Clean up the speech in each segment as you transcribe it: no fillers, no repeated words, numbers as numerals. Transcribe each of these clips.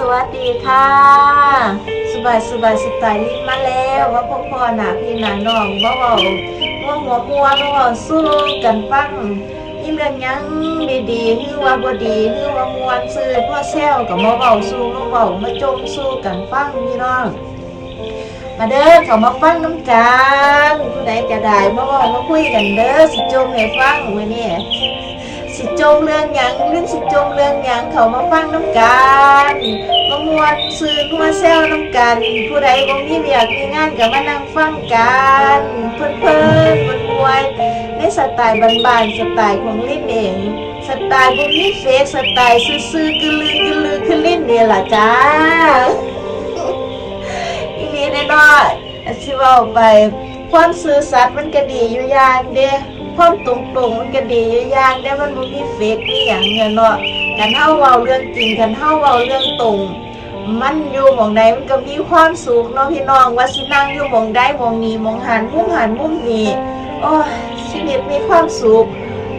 สวัสดีค่ะสบายสไตล์ลินมาแล้วว่าพ่อหนาพี่หนาน้องบ่เว้าว่าหัวมัวบ่เว้าสู้กันฟังนี่เรื่องยังดีๆคือว่าบ่ดีคือว่ามวนซื่อพ่อแซวกับบ่เว้าสู้มาเว้ามาจมสู้กันฟังพี่น้องมาเด้อเขามาฟังน้ำกันผู้ใดจะได้มาเว้ามาคุยกันเด้อสิจมให้ฟังมื้อนี้สิจมเรื่องหยังหรือสิจมเรื่องหยังเขามาฟังน้ำกันมามวนซื้อมาแซวน้ำกันผู้ใดบ่มีเวียกมีงานก็มานั่งฟังกันเพิ่นมวนในสไตล์บ้านๆสไตล์ของลิ้นเองสไตล์บ่มีเฟซสไตล์ซื่อๆกึลือคือลิ้นนี่ล่ะจ้าอีหลีแน่นอนสิเว้าไปความซื่อสัตย์มันก็ดีอยู่อย่างเด้ความตรงมันก็ดีอยู่อย่างเด้มันบ่มีเฟกมีหยังเนี่ยเนาะกันเฮาเว้าเรื่องจริงกันเฮาเว้าเรื่องตรงมันอยู่หม้องใดมันก็มีความสุขเนาะพี่น้องว่าสินั่งอยู่หม้องใดหม้องนี้หม้องหันมุมนี้โอ้ยชีวิตมีความสุข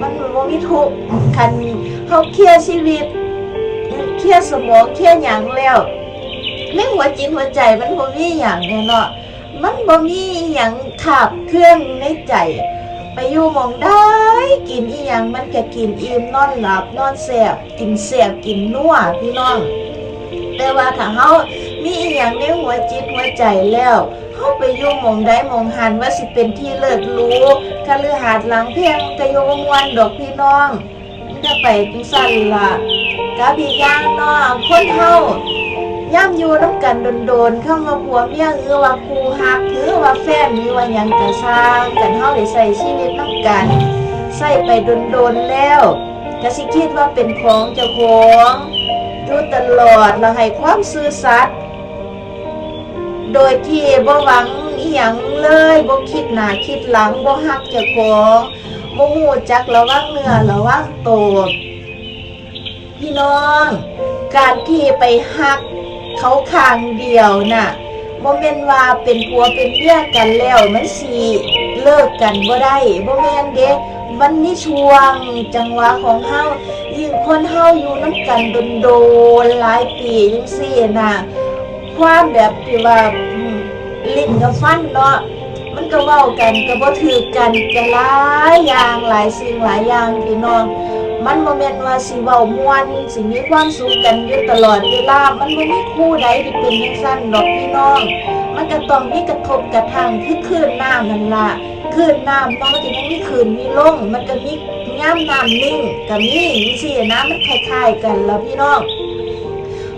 มันบ่มีทุกข์คันเฮาเคลียร์ชีวิตเคลียร์สมองเคลียร์หยังแล้วในหัวจิตหัวใจมันบ่มีหยังเนาะมันบ่มีหยังขับเคลื่อนในใจไปอยู่หม้องได้กินอีหยังมันก็กินอิ่มนอนหลับนอนแซ่บกินแซ่บกินนัวพี่น้องแต่ว่าถ้าเฮามีอีหยังในหัวจิตหัวใจแล้วเฮาไปอยู่หม้องใดหม้องหันว่าสิเป็นที่เลิศหรูคฤหาสน์หลังเพียงก็อยู่ม่วนดอกพี่น้องมันก็ไปจังซั่นล่ะกับอีกอย่างเนาะคนเฮาย่ำอยู่น้ำกันโดนเข้ามาผัวเมียหรือว่าคู่ฮักหรือว่าแฟนหรือว่าหยังกระสร้างกันเฮาได้ใส่ชีวิตน้ำกันใส่ไปโดนแล้วก็สิคิดว่าเป็นของเจ้าของอยู่ตลอดแล้วให้ความซื่อสัตย์โดยที่บ่หวังอีหยังเลยบ่คิดหน้าคิดหลังบ่ฮักเจ้าของบ่ฮู้จักระวังเนื้อระวังตัวพี่น้องการที่ไปฮักเขาข้างเดียวน่ะบ่แม่นว่าเป็นผัวเป็นเมียกันแล้วมันสิเลิกกันบ่ได้บ่แม่นเด้มันมีช่วงจังหวะของเฮายิ่งคนเฮาอยู่นำกันโดนหลายปีจังซี่น่ะความแบบที่ว่าลิ้นกับฟันเนาะมันก็เว้ากันก็บ่ถูกกันก็หลายอย่างหลายสิ่งหลายอย่างพี่น้องมันบ่แม่นว่าสิเว้าม่วนสิมีความสุขกันอยู่ตลอดเวลามันบ่มีคู่ใดที่เป็นจังซั่นดอกพี่น้องมันก็ต้องมีกระทบกระทั่งคือคลื่นน้ำนั่นล่ะคลื่นน้ำมันก็สิมีขึ้นมีลงมันก็มียามน้ำนิ่งก็มีจังซี่นะมันคล้ายๆกันล่ะพี่น้อง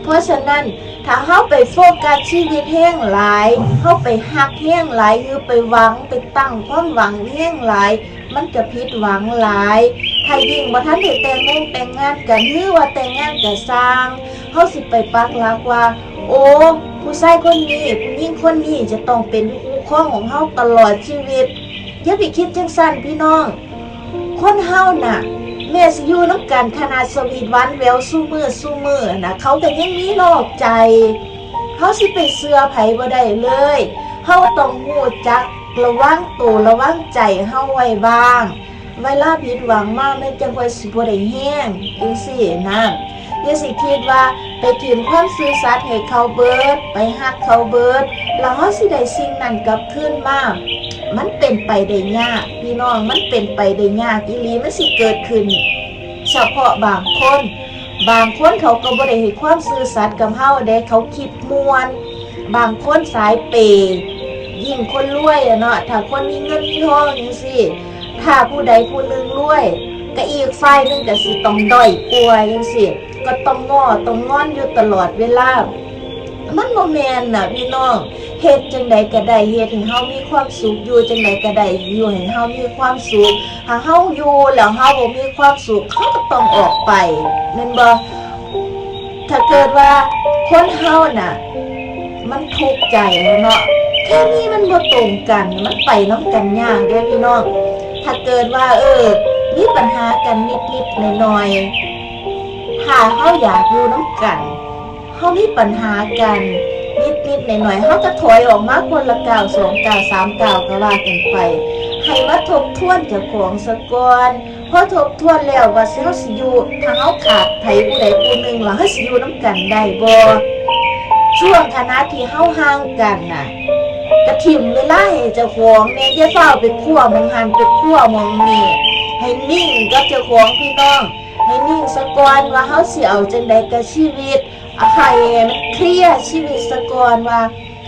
เพราะฉะนั้นถ้าเฮาไปโฟกัสชีวิตแห้งหลายเฮาไปฮักแห้งหลายหรือไปหวังไปตั้งความหวังแห้งหลายมันก็ผิดหวังหลายถ้ายิ่งบ่ทันได้แต่งงานกันหรือว่าแต่งงานก็สร้างเฮาสิไปปักหลักว่าโอ้ผู้ชายคนนี้ผู้หญิงคนนี้จะต้องเป็นคู่ครองของเฮาตลอดชีวิตอย่าไปคิดจังซั่นพี่น้องคนเฮาน่ะแม่สิอยู่นำกันขนาดสวีทหวานแหววซุมื้อน่ะเขาก็ยังมีนอกใจเฮาสิไปเชื่อไผบ่ได้เลยเฮาต้องรู้จักระวังตัวระวังใจเฮาไว้บ้างเวลาผิดหวังมากแม่จังว่าสิบ่ได้แห้งจังซี่นะอย่าสิคิดว่าไปถิ่มความซื่อสัตย์ให้เขาเบิดไปฮักเขาเบิดแล้วเฮาสิได้สิ่งนั้นกลับคืนมามันเป็นไปได้ยากพี่น้องมันเป็นไปได้ยากอีหลีมันสิเกิดขึ้นเฉพาะบางคนเขาก็บ่ได้ให้ความซื่อสัตย์กับเฮาเด้เขาคิดม่วนบางคนสายเปย์ยิ่งคนรวยอะเนาะถ้าคนมีเงินมีทองจังซี่ถ้าผู้ใดผู้หนึ่งรวยก็อีกฝ่ายนึงก็สิต้องด้อยกว่าจังซี่ก็ต้องง้อต้องงอนอยู่ตลอดเวลามันบ่แม่นน่ะพี่น้องเฮ็ดจังใดก็ได้เฮ็ดให้เฮามีความสุขอยู่จังใดก็ได้อยู่ให้เฮามีความสุขถ้าเฮาอยู่แล้วเฮาบ่มีความสุขเฮาก็ต้องออกไปแม่นบ่ถ้าเกิดว่าคนเฮาน่ะมันทุกข์ใจเนาะแค่นี้มันบ่ตรงกันมันไปนำกันยากเด้อพี่น้องถ้าเกิดว่ามีปัญหากันนิดๆหน่อยๆถ้าเฮาอยากอยู่นำกันเฮามีปัญหากันนิดๆหน่อยๆเฮาก็ถอยออกมาคนละก้าว2ก้าว3ก้าวก็ว่ากันไปให้มาทบทวนเจ้าของซะก่อน พอทบทวนแล้วว่าเฮาสิอยู่ถ้าเฮาขาดไผผู้ใดผู้หนึ่งล่ะเฮาสิอยู่นํกันได้บ่ช่วงขณะที่เฮาห่างกันน่ะกระถิ่มเวลาให้เจ้าของแน่อย่าเฝ้าไปคั่วมองหันไปคั่วมองนี่ให้นิ่งกับเจ้าของพี่น้องให้นิ่งซะก่อนว่าเฮาสิเอาจังใดกับชีวิตให้มันเคลียร์ชีวิตซะก่อนว่า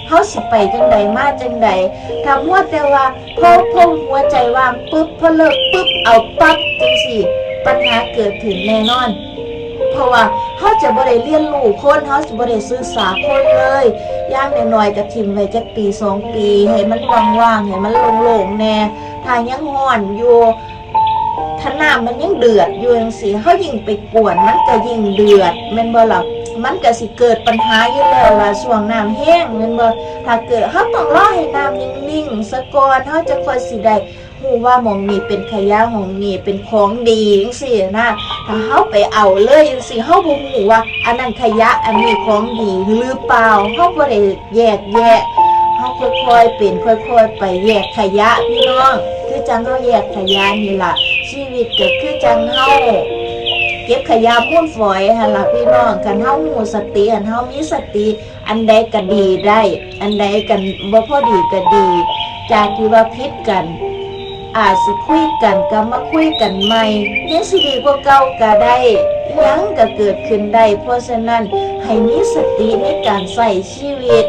เฮาสิไปจังใดมาจังใดถ้ามัวแต่ว่าพอหัวใจว่างปึ๊บพอเลิกปึ๊บเอาปั๊บจังซี่ปัญหาเกิดขึ้นแน่นอนเพราะว่าเฮาจะบ่ได้เรียนรู้คนเฮาสิบ่ได้ศึกษาคนเลยอย่างน้อยๆก็ทิ่มไว้จักปี2ปีให้มันว่างๆให้มันโล่งๆแน่ถ้ายังร้อนอยู่ถ้าน้ำมันยังเดือดอยู่จังซี่เฮายิ่งไปกวนมันก็ยิ่งเดือดแม่นบ่ล่ะมันก็สิเกิดปัญหาอยู่แล้วล่ะช่วงน้ำแห้งแม่นบ่ถ้าเกิดเฮาต้องรอให้น้ำนิ่งๆซะก่อนเฮาจะค่อยสิได้รู้ว่าหม่องนี้เป็นขยะหม่องนี้เป็นของดีจังซี่นะถ้าเฮาไปเอาเลยจังซี่เฮาบ่รู้ว่าอันนั้นขยะอันนี้ของดีหรือเปล่าเฮาบ่ได้แยกแยะเฮาค่อยๆเป็นค่อยๆไปแยกขยะพี่น้องคือจังเฮาแยกขยะนี่ล่ะชีวิตก็คือจังเฮาเก็บขยะมูลฝอยหั่นล่ะพี่น้องคันเฮามีสติอันเฮามีสติอันใดก็ดีได้อันใดกันบ่พอดีก็ดีจากที่ว่าผิดกันอาจสิคุยกันก็มาคุยกันใหม่ยังสิดีกว่าเก่าก็ได้ยังก็เกิดขึ้นได้เพราะฉะนั้นให้มีสติในการใช้ชีวิต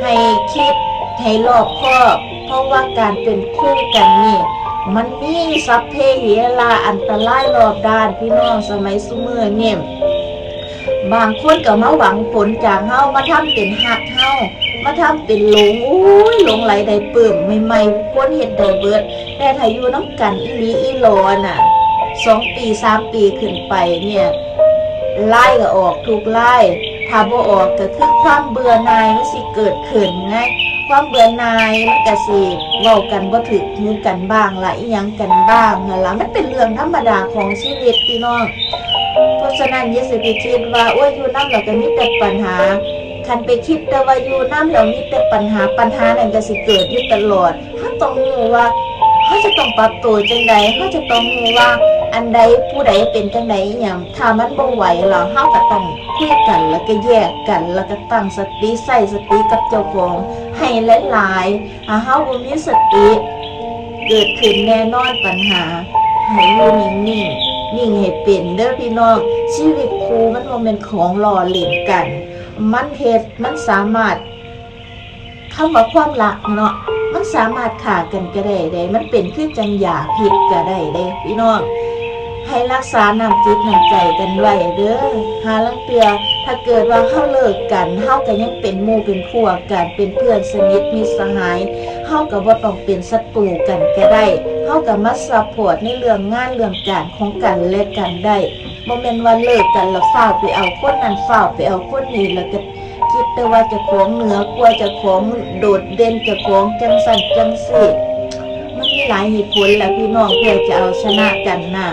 ให้คิดให้รอบคอบเพราะว่าการเป็นคู่กันนี่มันมีสัพเพเหระอันตรายรอบด้านพี่น้องสมัยซุมื้อนี่บางคนก็มาหวังผลจากเฮามาทำเป็นหักเฮามาทำเป็นหลงหลงไหลได้เปิ่มใหม่ๆคนเฮ็ดได้เบิดแต่ถ้าอยู่นำกันอีหลีอีหลอน่ะ2ปี3ปีขึ้นไปเนี่ยไล่ก็ออกทุกไล่ถ้าบ่ออกก็คือความเบื่อหน่ายมันสิเกิดขึ้นไงความเบื่อหน่ายมันก็สิเว้ากันบ่ถูกหูกันบ้างล่ะอีหยังกันบ้างนั่นล่ะมันเป็นเรื่องธรรมดาของชีวิตพี่น้องเพราะฉะนั้นอย่าสิไปคิดว่าโอ้ยอยู่นำแล้วก็มีแต่ปัญหาคันไปคิดแต่ว่าอยู่นำแล้วมีแต่ปัญหานั้นก็สิเกิดอยู่ตลอดเฮาต้องรู้ว่าเฮาจะต้องปรับตัวจังไดเฮาจะต้องรู้ว่าอันใดผู้ใดเป็นจังไดอีหยังถ้ามันบ่ไหวแล้วเฮาก็ต้องคุยกันแล้วก็แยกกันแล้วก็ตั้งสติใส่สติกับเจ้าของให้หลายๆถ้าเฮาบ่มีสติเกิดขึ้นแน่นอนปัญหาให้อยู่นิ่งๆนิ่งให้เป็นเด้อพี่น้องชีวิตคู่มันบ่แม่นของหล่อเล่นกันมันสามารถคำว่าความรักเนาะมันสามารถฆ่ากันก็ได้มันเป็นคือจังยาพิษก็ได้เด้พี่น้องให้รักษาน้ำจิตน้ำใจกันไว้เด้อหาลังเตือถ้าเกิดว่าเฮาเลิกกันเฮาก็ยังเป็นหมู่เป็นพวกกันเป็นเพื่อนสนิทมิตรสหายเฮาก็บ่ต้องเป็นศัตรูกันก็ได้เฮาก็มาซัพพอร์ตในเรื่องงานเรื่องการของกันและกันได้บ่แม่นว่าเลิกกันแล้วฟ้าวไปเอาคนนั้นฟ้าวไปเอาคนนี้แล้วก็คิดแต่ว่าเจ้าของเหนือกว่าเจ้าของโดดเด่นเจ้าของจังสั่นจังซี่มันมีหลายเหตุผลแหละพี่น้องเพื่อจะเอาชนะกันน่ะ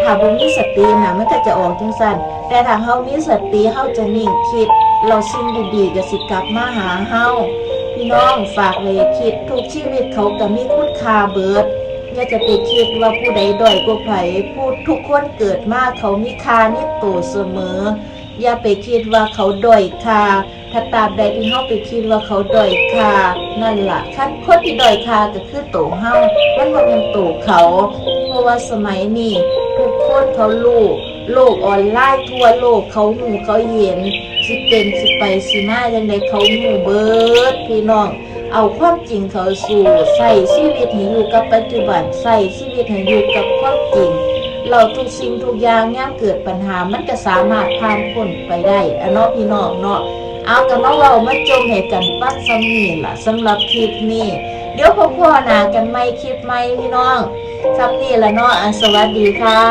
ถ้าบ่มีสติน่ะมันก็จะออกจังซั่นแต่ถ้าเฮามีสติเฮาจะนิ่งคิดเราสิ่งดีๆก็สิกลับมาหาเฮาพี่น้องฝากไว้คิดทุกชีวิตเขาก็มีคุณค่าเบิดอย่าจะไปคิดว่าผู้ใดด้อยกว่าไผผู้ทุกคนเกิดมาเขามีค่าในตัวเสมออย่าไปคิดว่าเขาด้อยค่าถ้าตราบใดที่เฮาไปคิดว่าเขาด้อยค่านั่นล่ะคันคนที่ด้อยค่าก็คือตัวเฮามันบ่แม่นตัวเขาเพราะว่าสมัยนี้ทุกคนเขารู้โลกออนไลน์ทั่วโลกเขาหูเขาเห็นสิเป็นสิไปสิมาจังได๋เขาหูเบิดพี่น้องเอาความจริงเขาสู่ใช้ชีวิตให้อยู่กับปัจจุบันใช้ชีวิตให้อยู่กับความจริงเราทุกสิ่งทุกอย่างยามเกิดปัญหามันก็สามารถผ่านพ้นไปได้อะเนาะพี่น้องเนาะเอากันมาเว้ามาจมให้กันฟังซ้ำนี้ล่ะสำหรับคลิปนี้เดี๋ยวพ่อหน้ากันใหม่คลิปใหม่พี่น้องซ้ำนี้ล่ะเนาะสวัสดีค่ะ